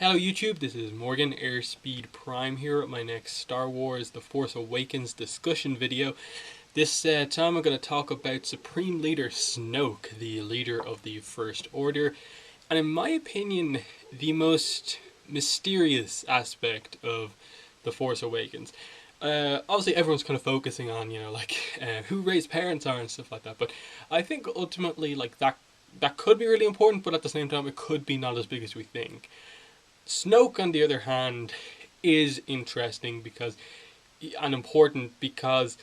Hello YouTube, this is Morgan, Airspeed Prime here at my next Star Wars The Force Awakens discussion video. This time I'm going to talk about Supreme Leader Snoke, the leader of the First Order, and in my opinion, the most mysterious aspect of The Force Awakens. Obviously everyone's kind of focusing on, who Rey's parents are and stuff like that, but I think ultimately, that could be really important, but at the same time it could be not as big as we think. Snoke, on the other hand, is interesting and important because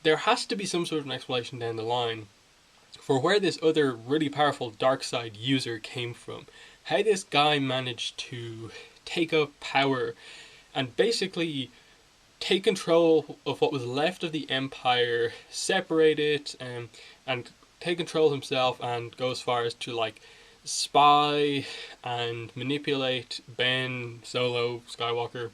there has to be some sort of an explanation down the line for where this other really powerful dark side user came from. How this guy managed to take up power and basically take control of what was left of the Empire, separate it, and take control himself, and go as far as to spy and manipulate Ben Solo Skywalker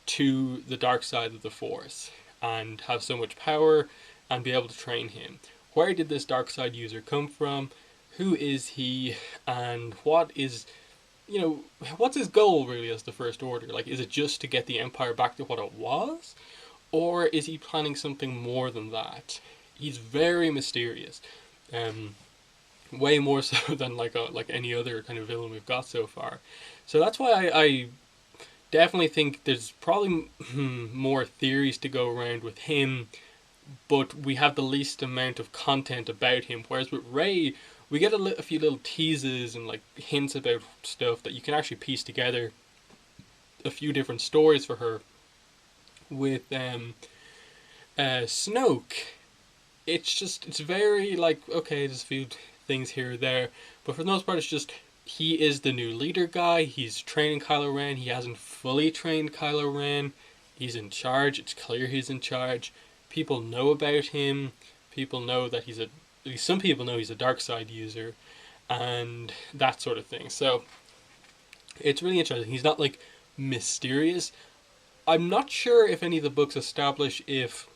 to the dark side of the Force and have so much power and be able to train him. Where did this dark side user come from? Who is he? And what's his goal really as the First Order? Is it just to get the Empire back to what it was? Or is he planning something more than that? He's very mysterious. Way more so than like any other kind of villain we've got so far. So that's why I definitely think there's probably more theories to go around with him, but we have the least amount of content about him. Whereas with Rey, we get a few little teases and hints about stuff that you can actually piece together a few different stories for her. With Snoke, it's very okay, there's a few things here or there, but for the most part it's just he is the new leader guy. He's training Kylo Ren. He hasn't fully trained Kylo Ren. He's in charge. It's clear he's in charge. People know about him. People know that at least some people know he's a dark side user and that sort of thing. So it's really interesting. He's not mysterious. I'm not sure if any of the books establish if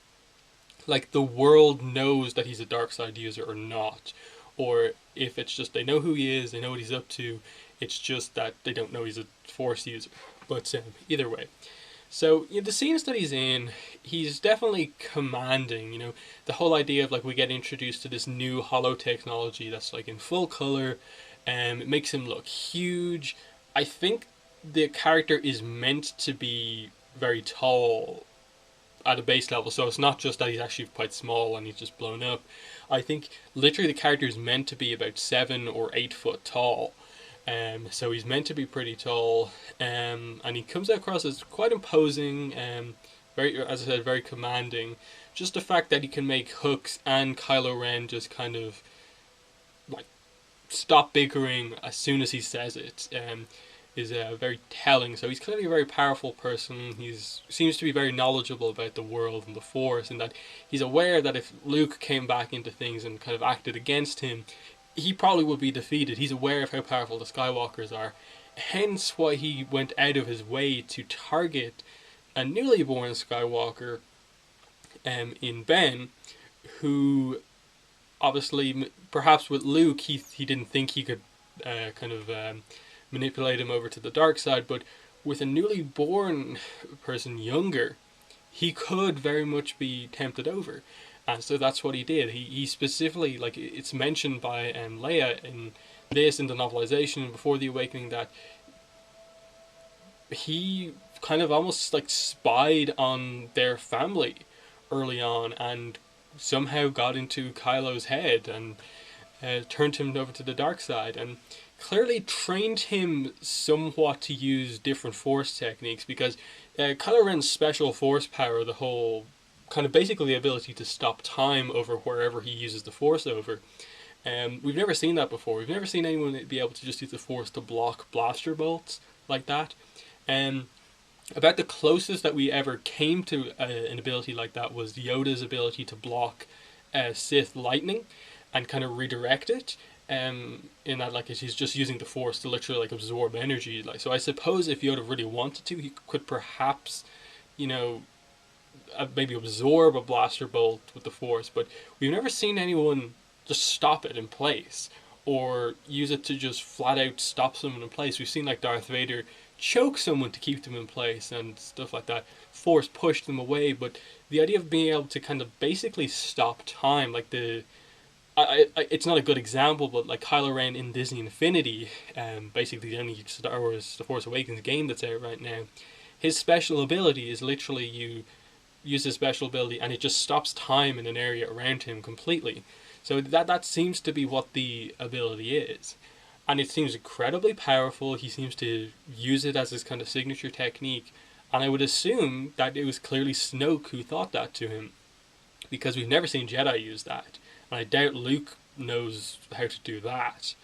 the world knows that he's a dark side user or not, or if it's just they know who he is, they know what he's up to, it's just that they don't know he's a Force user. But either way. So the scenes that he's in, he's definitely commanding. The whole idea of we get introduced to this new holo technology that's in full color, it makes him look huge. I think the character is meant to be very tall at a base level, so it's not just that he's actually quite small and he's just blown up. I think literally the character is meant to be about 7 or 8 foot tall, so he's meant to be pretty tall, and he comes across as quite imposing, very, as I said, very commanding. Just the fact that he can make Hux and Kylo Ren just kind of stop bickering as soon as he says it, is very telling. So he's clearly a very powerful person. He seems to be very knowledgeable about the world and the Force, and that he's aware that if Luke came back into things and kind of acted against him, he probably would be defeated. He's aware of how powerful the Skywalkers are, hence why he went out of his way to target a newly born Skywalker in Ben, who obviously, perhaps with Luke, he didn't think he could manipulate him over to the dark side, but with a newly born person younger, he could very much be tempted over. And so that's what he did. He specifically, it's mentioned by Leia in the novelization and before the Awakening, that he kind of almost spied on their family early on and somehow got into Kylo's head and turned him over to the dark side, and clearly trained him somewhat to use different Force techniques, because Kylo Ren's special Force power, the whole kind of basically the ability to stop time over wherever he uses the Force over, we've never seen that before. We've never seen anyone be able to just use the Force to block blaster bolts like that. About the closest that we ever came to an ability like that was Yoda's ability to block Sith lightning and kind of redirect it. In that he's just using the Force to literally absorb energy. So I suppose if Yoda really wanted to, he could perhaps, maybe absorb a blaster bolt with the Force, but we've never seen anyone just stop it in place or use it to just flat out stop someone in place. We've seen Darth Vader choke someone to keep them in place and stuff like that, force push them away. But the idea of being able to kind of basically stop time, like it's not a good example, but like Kylo Ren in Disney Infinity, basically the only Star Wars The Force Awakens game that's out right now, his special ability is literally you use his special ability and it just stops time in an area around him completely. So that seems to be what the ability is. And it seems incredibly powerful. He seems to use it as his kind of signature technique. And I would assume that it was clearly Snoke who thought that to him, because we've never seen Jedi use that. And I doubt Luke knows how to do that.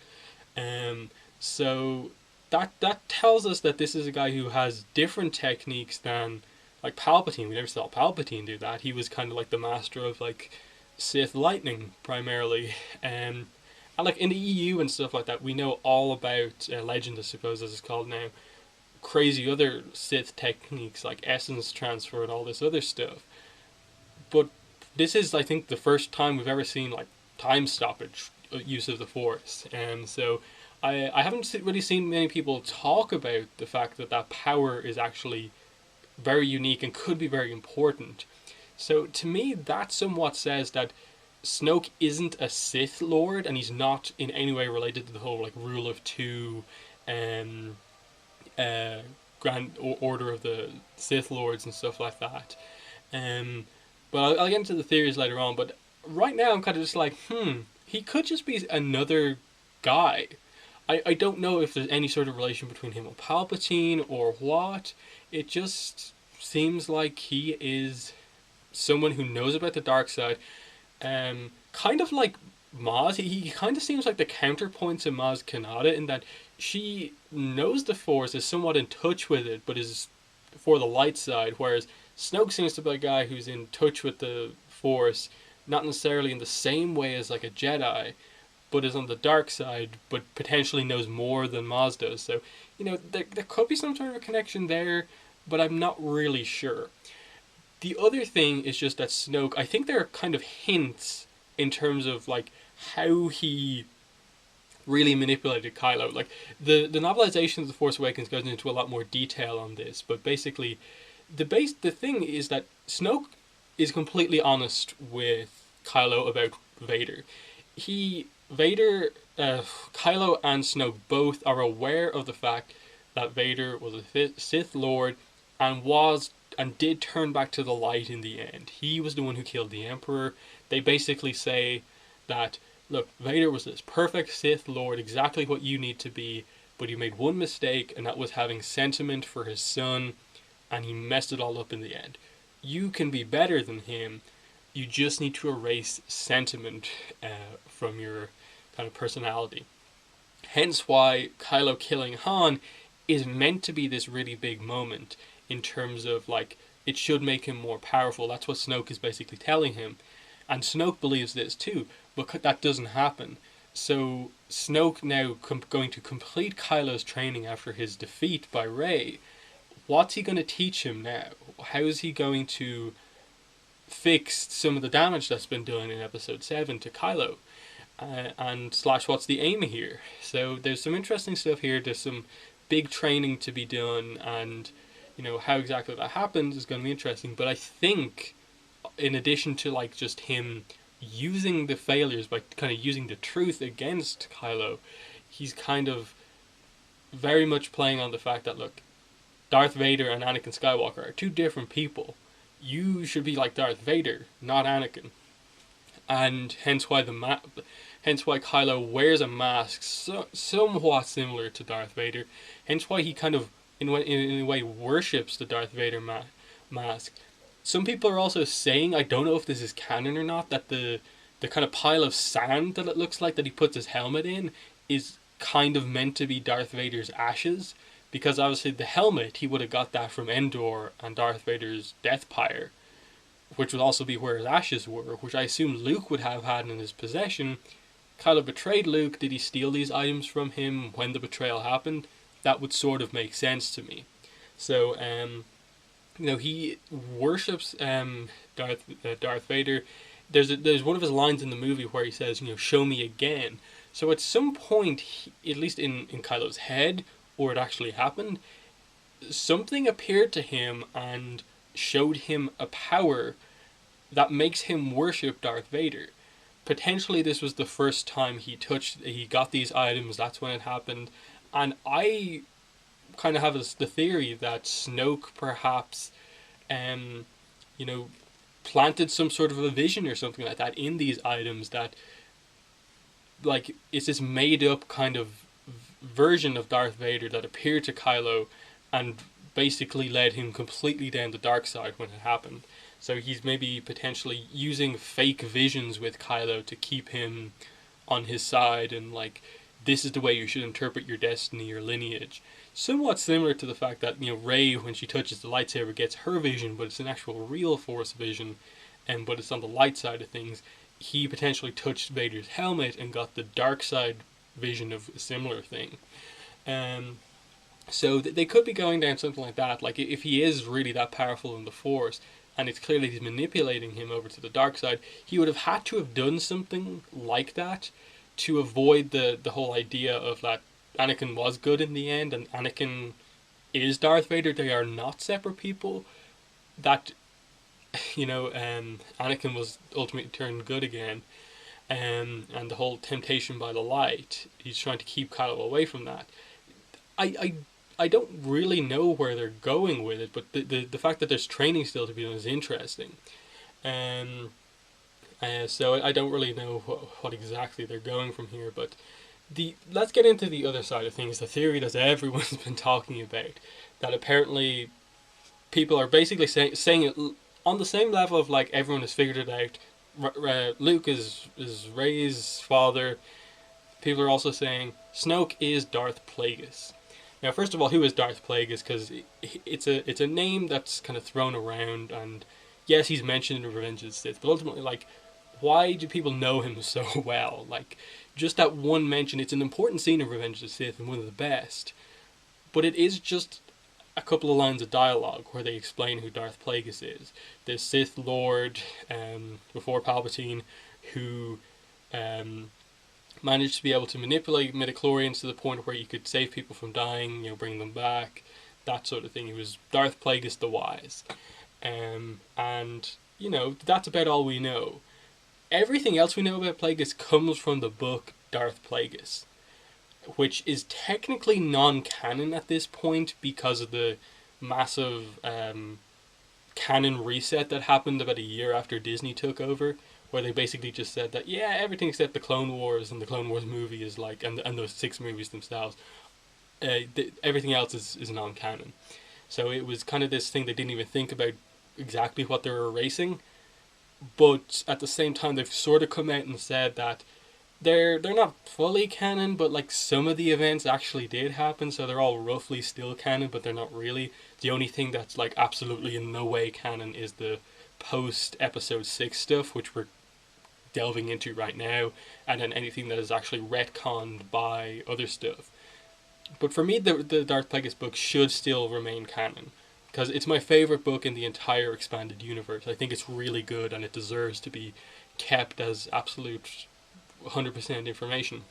So that tells us that this is a guy who has different techniques than like Palpatine. We never saw Palpatine do that. He was kind of like the master of like Sith lightning primarily. And like in the EU and stuff like that, we know all about Legend, I suppose, as it's called now. Crazy other Sith techniques like essence transfer and all this other stuff. But this is, I think, the first time we've ever seen like time stoppage use of the Force, and so I haven't really seen many people talk about the fact that that power is actually very unique and could be very important. So to me, that somewhat says that Snoke isn't a Sith Lord, and he's not in any way related to the whole like rule of two, grand order of the Sith Lords and stuff like that. But I'll get into the theories later on. But right now, I'm kind of just like, he could just be another guy. I don't know if there's any sort of relation between him and Palpatine or what. It just seems like he is someone who knows about the dark side. Kind of like Maz. He kind of seems like the counterpoint to Maz Kanata in that she knows the Force, is somewhat in touch with it, but is for the light side, whereas Snoke seems to be a guy who's in touch with the Force, not necessarily in the same way as like a Jedi, but is on the dark side, but potentially knows more than Maz does. So, there could be some sort of a connection there, but I'm not really sure. The other thing is just that Snoke, I think there are kind of hints in terms of like how he really manipulated Kylo. Like the novelization of The Force Awakens goes into a lot more detail on this, but basically the thing is that Snoke is completely honest with Kylo about Vader. Kylo and Snoke both are aware of the fact that Vader was a Sith Lord and did turn back to the light in the end. He was the one who killed the Emperor. They basically say that, look, Vader was this perfect Sith Lord, exactly what you need to be, but he made one mistake, and that was having sentiment for his son, and he messed it all up in the end. You can be better than him. You just need to erase sentiment from your kind of personality. Hence why Kylo killing Han is meant to be this really big moment in terms of like it should make him more powerful. That's what Snoke is basically telling him. And Snoke believes this too, but that doesn't happen. So Snoke now going to complete Kylo's training after his defeat by Rey. What's he going to teach him now? How is he going to fix some of the damage that's been done in Episode 7 to Kylo? And / what's the aim here? So there's some interesting stuff here. There's some big training to be done, and how exactly that happens is going to be interesting. But I think in addition to like just him using the failures by kind of using the truth against Kylo, he's kind of very much playing on the fact that, look, Darth Vader and Anakin Skywalker are two different people. You should be like Darth Vader, not Anakin. And hence why Kylo wears a mask somewhat similar to Darth Vader. Hence why he kind of in a way worships the Darth Vader mask. Some people are also saying, I don't know if this is canon or not, that the kind of pile of sand that it looks like that he puts his helmet in is kind of meant to be Darth Vader's ashes, because obviously the helmet, he would have got that from Endor and Darth Vader's Death Pyre, which would also be where his ashes were, which I assume Luke would have had in his possession. Kylo betrayed Luke. Did he steal these items from him when the betrayal happened? That would sort of make sense to me. So, he worships Darth Vader. There's one of his lines in the movie where he says, show me again. So at some point, at least in Kylo's head, or it actually happened, something appeared to him and showed him a power that makes him worship Darth Vader. Potentially this was the first time he got these items, that's when it happened. And I kind of have the theory that Snoke perhaps, um, you know, planted some sort of a vision or something like that in these items that, like, it's this made up kind of version of Darth Vader that appeared to Kylo and basically led him completely down the dark side when it happened. So he's maybe potentially using fake visions with Kylo to keep him on his side, and like, this is the way you should interpret your destiny or lineage. Somewhat similar to the fact that, Rey, when she touches the lightsaber, gets her vision, but it's an actual real Force vision, and but it's on the light side of things. He potentially touched Vader's helmet and got the dark side vision of a similar thing. So they could be going down something like that. Like, if he is really that powerful in the Force, and it's clearly he's manipulating him over to the dark side, he would have had to have done something like that to avoid the whole idea of that Anakin was good in the end and Anakin is Darth Vader. They are not separate people. That, Anakin was ultimately turned good again. And the whole temptation by the light, he's trying to keep Kylo away from that. I don't really know where they're going with it, but the fact that there's training still to be done is interesting. So I don't really know what exactly they're going from here, but let's get into the other side of things, the theory that everyone's been talking about, that apparently people are basically saying it on the same level of, like, everyone has figured it out. Luke is Rey's father. People are also saying Snoke is Darth Plagueis. Now, first of all, who is Darth Plagueis? Because it's a name that's kind of thrown around, and yes, he's mentioned in Revenge of the Sith, but ultimately, like, why do people know him so well? Like, just that one mention, it's an important scene in Revenge of the Sith and one of the best, but it is just a couple of lines of dialogue where they explain who Darth Plagueis is. The Sith Lord, before Palpatine, who managed to be able to manipulate midichlorians to the point where you could save people from dying, bring them back, that sort of thing. He was Darth Plagueis the Wise. And, that's about all we know. Everything else we know about Plagueis comes from the book Darth Plagueis, which is technically non-canon at this point because of the massive canon reset that happened about a year after Disney took over, where they basically just said that, yeah, everything except the Clone Wars and the Clone Wars movie is like, and those 6 movies themselves, everything else is non-canon. So it was kind of this thing they didn't even think about exactly what they were erasing, but at the same time they've sort of come out and said that they're not fully canon, but like some of the events actually did happen, so they're all roughly still canon, but they're not really. The only thing that's like absolutely in no way canon is the post episode 6 stuff, which we're delving into right now, and then anything that is actually retconned by other stuff. But for me, the Darth Plagueis book should still remain canon, because it's my favourite book in the entire expanded universe. I think it's really good, and it deserves to be kept as absolute 100% information.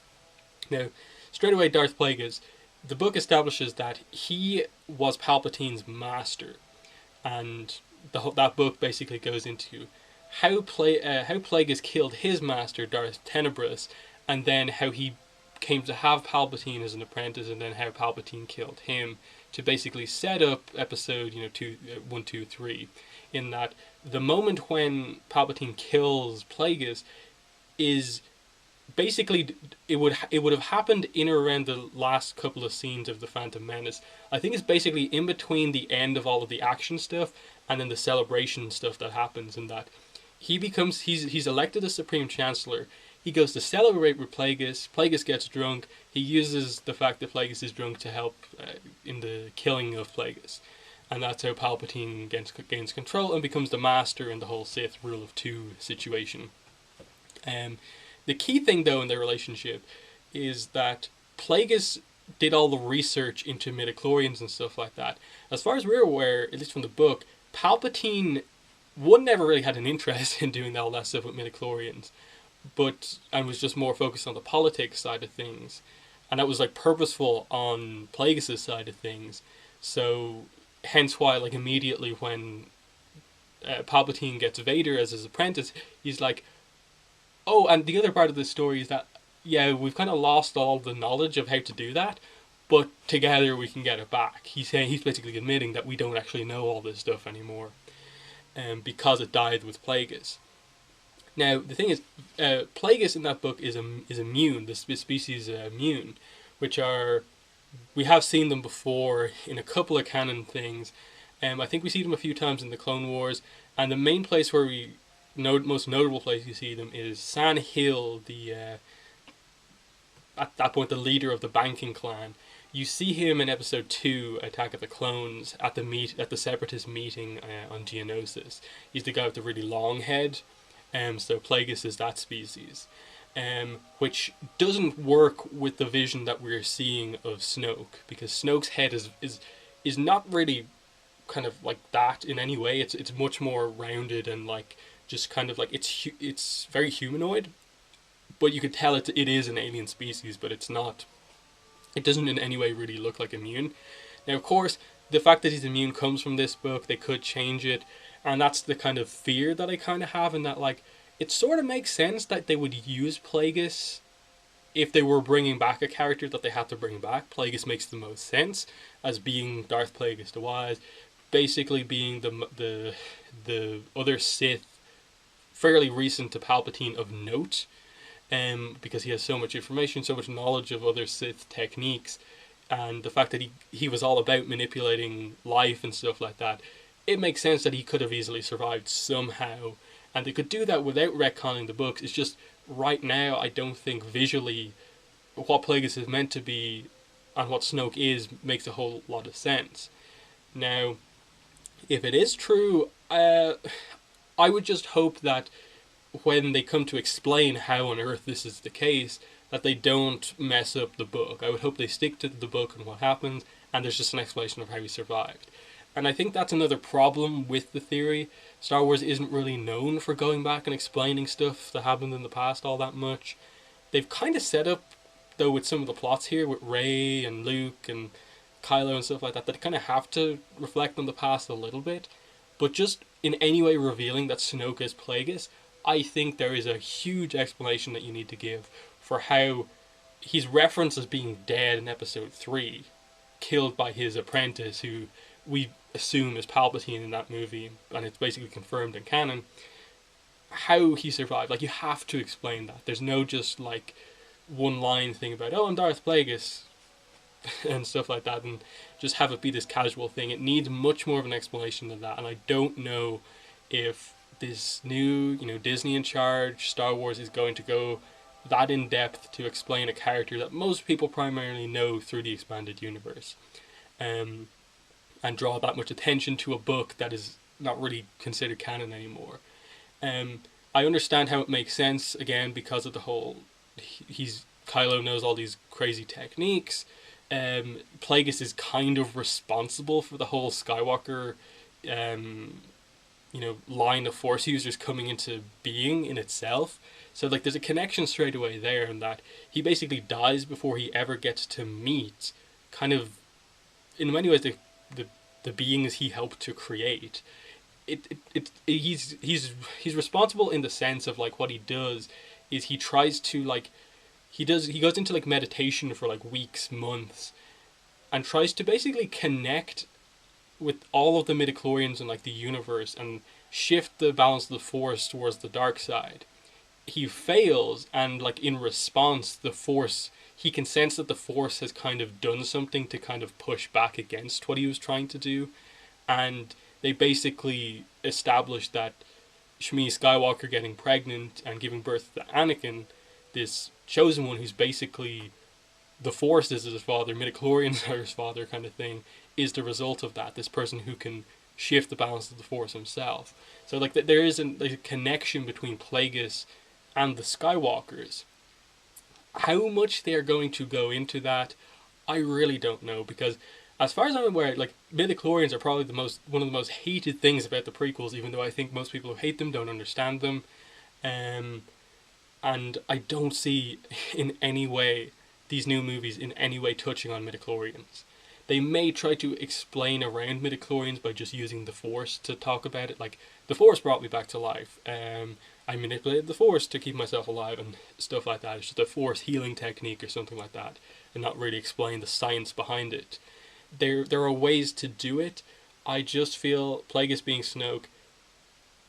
Now, straight away, Darth Plagueis, the book establishes that he was Palpatine's master, and that book basically goes into how Plagueis killed his master, Darth Tenebrous, and then how he came to have Palpatine as an apprentice, and then how Palpatine killed him, to basically set up episode 1, 2, 3, in that the moment when Palpatine kills Plagueis is basically, it would have happened in or around the last couple of scenes of The Phantom Menace. I think it's basically in between the end of all of the action stuff and then the celebration stuff that happens, in that he's elected as Supreme Chancellor. He goes to celebrate with Plagueis. Plagueis gets drunk. He uses the fact that Plagueis is drunk to help in the killing of Plagueis. And that's how Palpatine gains control and becomes the master in the whole Sith rule of 2 situation. The key thing, though, in their relationship is that Plagueis did all the research into midichlorians and stuff like that. As far as we're aware, at least from the book, Palpatine never really had an interest in doing all that stuff with midichlorians, and was just more focused on the politics side of things, and that was like purposeful on Plagueis' side of things. So hence why, like, immediately when Palpatine gets Vader as his apprentice, he's like, oh, and the other part of the story is that, yeah, we've kind of lost all the knowledge of how to do that, but together we can get it back. He's basically admitting that we don't actually know all this stuff anymore, because it died with Plagueis. Now the thing is, Plagueis in that book is immune. This species immune, which are, we have seen them before in a couple of canon things. I think we see them a few times in the Clone Wars, and the main place where we most notable place you see them is San Hill, the at that point the leader of the banking clan. You see him in episode 2, Attack of the Clones, at the Separatist meeting on Geonosis. He's the guy with the really long head. So Plagueis is that species, which doesn't work with the vision that we're seeing of Snoke, because Snoke's head is not really kind of like that in any way. It's much more rounded and like just kind of like it's very humanoid, but you could tell it is an alien species, but it's not. It doesn't in any way really look like immune. Now, of course, the fact that he's immune comes from this book. They could change it, and that's the kind of fear that I kind of have, in that, like, it sort of makes sense that they would use Plagueis if they were bringing back a character that they had to bring back. Plagueis makes the most sense as being Darth Plagueis the Wise, basically being the other Sith, fairly recent to Palpatine, of note, because he has so much information, so much knowledge of other Sith techniques, and the fact that he was all about manipulating life and stuff like that. It makes sense that he could have easily survived somehow, and they could do that without retconning the books. It's just, right now, I don't think visually what Plagueis is meant to be and what Snoke is makes a whole lot of sense. Now, if it is true, I would just hope that when they come to explain how on earth this is the case, that they don't mess up the book. I would hope they stick to the book and what happens, and there's just an explanation of how he survived. And I think that's another problem with the theory. Star Wars isn't really known for going back and explaining stuff that happened in the past all that much. They've kind of set up, though, with some of the plots here, with Rey and Luke and Kylo and stuff like that, that they kind of have to reflect on the past a little bit. But just in any way revealing that Snoke is Plagueis, I think there is a huge explanation that you need to give for how he's referenced as being dead in episode 3, killed by his apprentice, who we assume is Palpatine in that movie, and it's basically confirmed in canon. How he survived, like, you have to explain that. There's no just like one line thing about, oh, I'm Darth Plagueis and stuff like that, and just have it be this casual thing. It needs much more of an explanation than that, and I don't know if this new, Disney in charge, Star Wars, is going to go that in depth to explain a character that most people primarily know through the expanded universe, and draw that much attention to a book that is not really considered canon anymore. I understand how it makes sense, again, because of the whole, Kylo knows all these crazy techniques. Plagueis is kind of responsible for the whole Skywalker line of Force users coming into being in itself. So, like, there's a connection straight away there, in that he basically dies before he ever gets to meet, kind of, in many ways, the beings he helped to create. He's responsible in the sense of, like, what he does is he tries to, like, he goes into, like, meditation for, like, weeks, months, and tries to basically connect with all of the midichlorians in, like, the universe, and shift the balance of the Force towards the dark side. He fails, and, like, in response, the Force, he can sense that the Force has kind of done something to kind of push back against what he was trying to do, and they basically established that Shmi Skywalker getting pregnant and giving birth to Anakin, this chosen one who's basically, the Force is his father, midichlorians are his father, kind of thing, is the result of that. This person who can shift the balance of the Force himself. So, like, there is a connection between Plagueis and the Skywalkers. How much they are going to go into that, I really don't know, because as far as I'm aware, like, midichlorians are probably one of the most hated things about the prequels, even though I think most people who hate them don't understand them. And I don't see in any way these new movies in any way touching on midichlorians. they may try to explain around midichlorians by just using the Force to talk about it. Like, the Force brought me back to life. I manipulated the Force to keep myself alive and stuff like that. It's just a Force healing technique or something like that, and not really explain the science behind it. There are ways to do it. I just feel Plagueis being Snoke,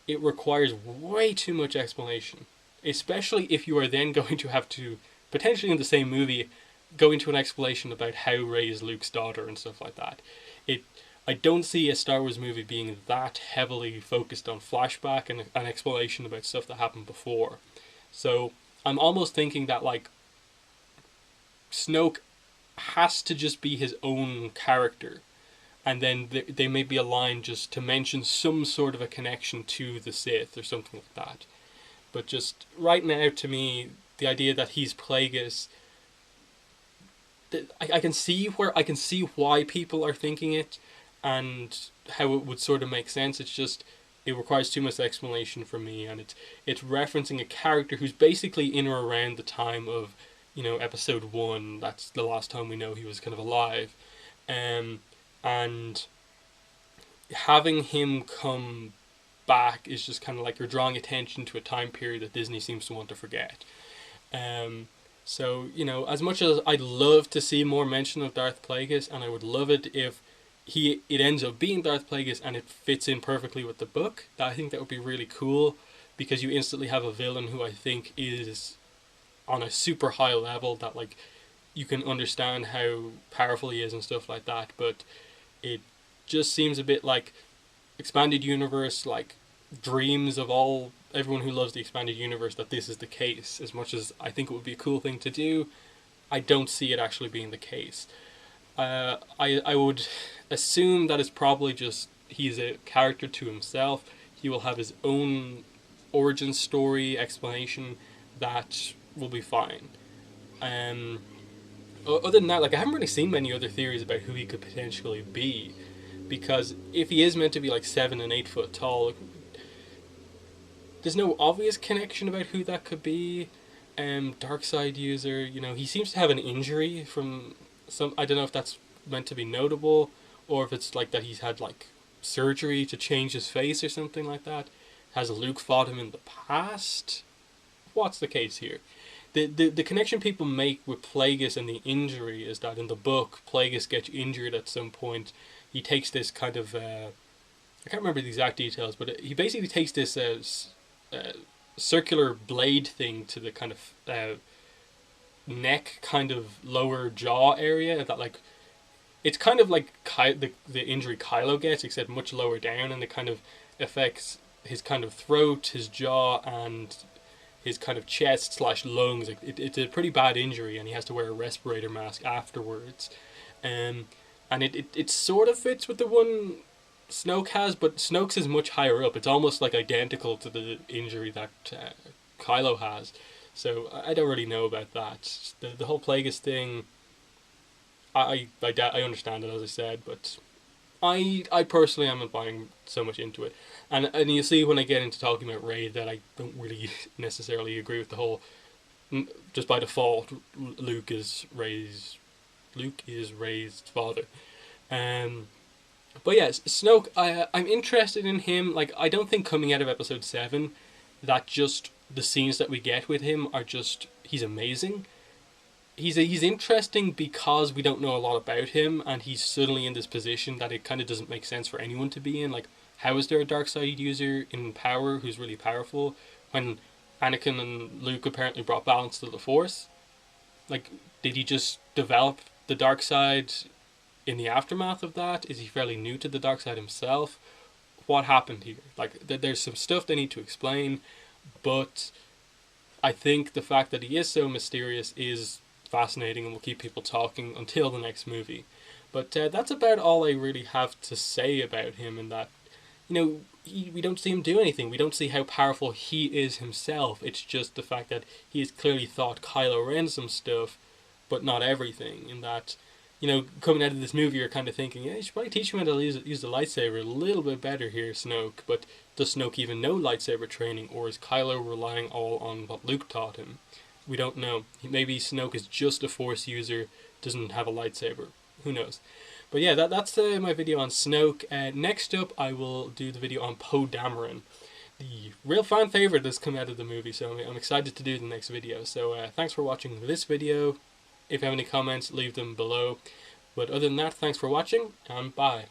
it requires way too much explanation. Especially if you are then going to have to, potentially in the same movie, go into an explanation about how Rey is Luke's daughter and stuff like that. I don't see a Star Wars movie being that heavily focused on flashback and an explanation about stuff that happened before. So I'm almost thinking that, like, Snoke has to just be his own character, and then they may be aligned just to mention some sort of a connection to the Sith or something like that. But just right now, to me, the idea that he's Plagueis, I can see why people are thinking it, and how it would sort of make sense. It's just, it requires too much explanation for me, and it's referencing a character who's basically in or around the time of, episode 1. That's the last time we know he was kind of alive, and having him come back is just kind of like you're drawing attention to a time period that Disney seems to want to forget. So, as much as I'd love to see more mention of Darth Plagueis, and I would love it if it ends up being Darth Plagueis and it fits in perfectly with the book, I think that would be really cool, because you instantly have a villain who I think is on a super high level, that, like, you can understand how powerful he is and stuff like that, but it just seems a bit like expanded universe, like, dreams of everyone who loves the expanded universe that this is the case. As much as I think it would be a cool thing to do, I don't see it actually being the case. I would assume that it's probably just he's a character to himself. He will have his own origin story explanation that will be fine. Other than that, like, I haven't really seen many other theories about who he could potentially be, because if he is meant to be like 7 and 8 foot tall, there's no obvious connection about who that could be. Dark side user, he seems to have an injury from some. I don't know if that's meant to be notable, or if it's like that he's had, like, surgery to change his face or something like that. Has Luke fought him in the past? What's the case here? The connection people make with Plagueis and the injury is that in the book, Plagueis gets injured at some point. He takes this kind of I can't remember the exact details, but he basically takes this circular blade thing to the kind of neck, kind of lower jaw area, that, like, it's kind of like the injury Kylo gets, except much lower down, and it kind of affects his kind of throat, his jaw, and his kind of chest / lungs. Like, it's a pretty bad injury, and he has to wear a respirator mask afterwards. And it sort of fits with the one Snoke has, but Snoke's is much higher up. It's almost like identical to the injury that Kylo has. So I don't really know about that. The whole Plagueis thing, I understand it, as I said, but I personally am not buying so much into it. And you see when I get into talking about Rey that I don't really necessarily agree with the whole, just by default, Luke is Rey's father. But yes, Snoke, I'm interested in him. Like, I don't think coming out of episode 7 that just the scenes that we get with him are just, he's amazing. He's interesting because we don't know a lot about him, and he's suddenly in this position that it kind of doesn't make sense for anyone to be in. Like, how is there a dark side user in power who's really powerful when Anakin and Luke apparently brought balance to the Force? Like, did he just develop the dark side in the aftermath of that? Is he fairly new to the dark side himself? What happened here? Like, there's some stuff they need to explain, but I think the fact that he is so mysterious is fascinating and will keep people talking until the next movie. But that's about all I really have to say about him, in that, we don't see him do anything. We don't see how powerful he is himself. It's just the fact that he has clearly taught Kylo Ren some stuff, but not everything. In that, coming out of this movie, you're kind of thinking, yeah, you should probably teach him how to use the lightsaber a little bit better here, Snoke. But does Snoke even know lightsaber training, or is Kylo relying all on what Luke taught him? We don't know. Maybe Snoke is just a Force user, doesn't have a lightsaber. who knows. But yeah, that's my video on Snoke. Next up, I will do the video on Poe Dameron, the real fan favorite that's come out of the movie. So I'm excited to do the next video. So thanks for watching this video. If you have any comments, leave them below. But other than that, thanks for watching, and bye.